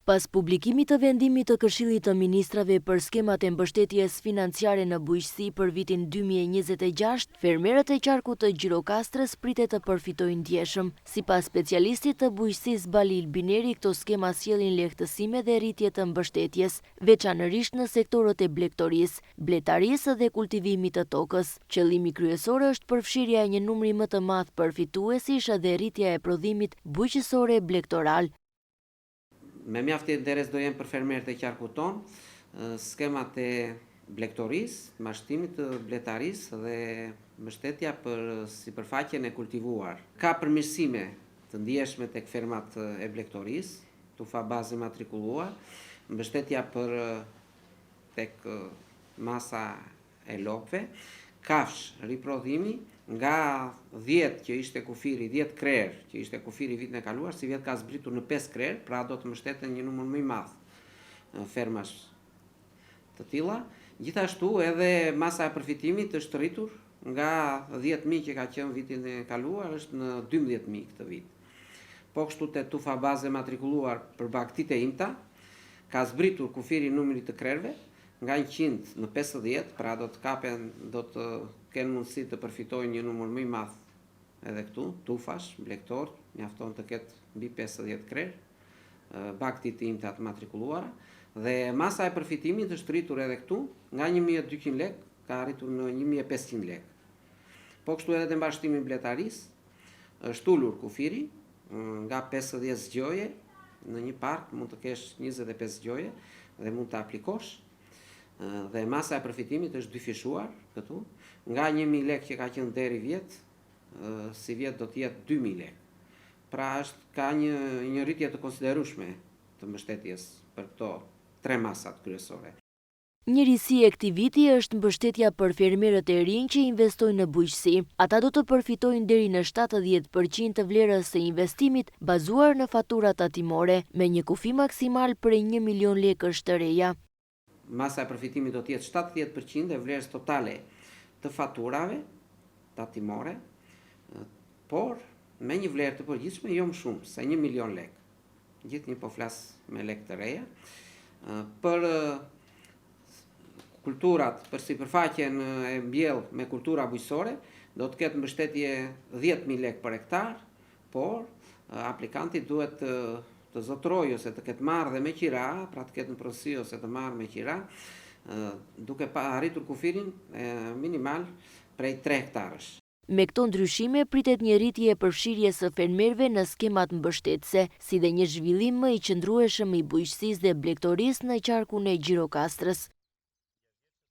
Pas publikimit të vendimit të Këshillit të Ministrave për skemat e mbështetjes financiare në bujqësi për vitin 2026, fermerët e qarkut të Gjirokastrës pritet të përfitojnë ndjeshëm. Sipas specialistit të bujqësisë Balil Bineri, këto skema sjellin lehtësime dhe rritje të mbështetjes, veçanërisht në sektorët e blegtorisë, bletarisë dhe kultivimit të tokës. Qëllimi kryesor është përfshirja e një numri më të madh përfituesish dhe rritja e prodhimit bujqësor blegtoral. Me mjaft interes do jenë për fermerët e qarkut ton, skemat e blegtorisë, mashtimit të bletarisë dhe mbështetja për sipërfaqen e kultivuar. Ka përmirësime të ndjeshme tek fermat e blegtorisë, tufa bazë matrikulluar, mbështetja për tek masa e lopëve, kafsh riprodhimi, nga 10 që ishte kufiri, 10 krerë që ishte kufiri vitin e kaluar, si vjet ka zbritur në 5 krerë, pra do të mbështeten një numër më i madh fermash të tilla. Gjithashtu edhe masa e përfitimit është rritur nga 10.000 që ka qenë vitin e kaluar, është në 12.000 këtë vit. Po kështu te tufa baze matrikulluar për bagtit e imta, ka zbritur kufiri numrit të krerëve nga 100 në 50, pra do të kenë mundësi të përfitojnë një numër më i madh edhe këtu, tufash, blegtor, mjafton të ketë mbi 50 krerë, bagtit të imta të matrikulluara, dhe masa e përfitimit është rritur edhe këtu nga 1.200 lek, ka arritur në 1.500 lek. Po kështu edhe te mbashtimi bletarisë, është ulur kufiri nga 50 zgjoje, në një park mund të kesh 25 zgjoje dhe mund të aplikosh, dhe masa e përfitimit është dyfishuar këtu, nga 1.000 lek që ka qenë deri vjet, si vjet do të jetë 2.000 lek. Pra ka një rritje të konsiderueshme të mbështetjes për këto tre masat kryesore. Njërisi e këtij viti është mbështetja për fermerët e rinj që investojnë në bujqësi. Ata do të përfitojnë deri në 70% të vlerës së investimit bazuar në faturat tatimore, me një kufi maksimal prej 1 milion lekësh të reja. Masa e përfitimit do të jetë 70% e vlerës totale të faturave tatimore, por me një vlerë të përgjithshme jo më shumë se 1 milion lek. Gjithnjë po flas me lek të reja. Për kulturat, për sipërfaqen e mbjellë me kultura bujqësore, do të ketë mbështetje 10.000 lek për hektar, por aplikanti duhet të zotrojë ose të ketë marrë dhe me qira, pra të ketë në pronësi ose të marrë me qira, duke arritur kufirin minimal prej 3 hektarësh. Me këto ndryshime pritet një rritje e përfshirjes së fermerëve në skemat mbështetëse, si dhe një zhvillim më i qëndrueshëm i bujqësisë dhe blegtorisë në qarkun e Gjirokastrës.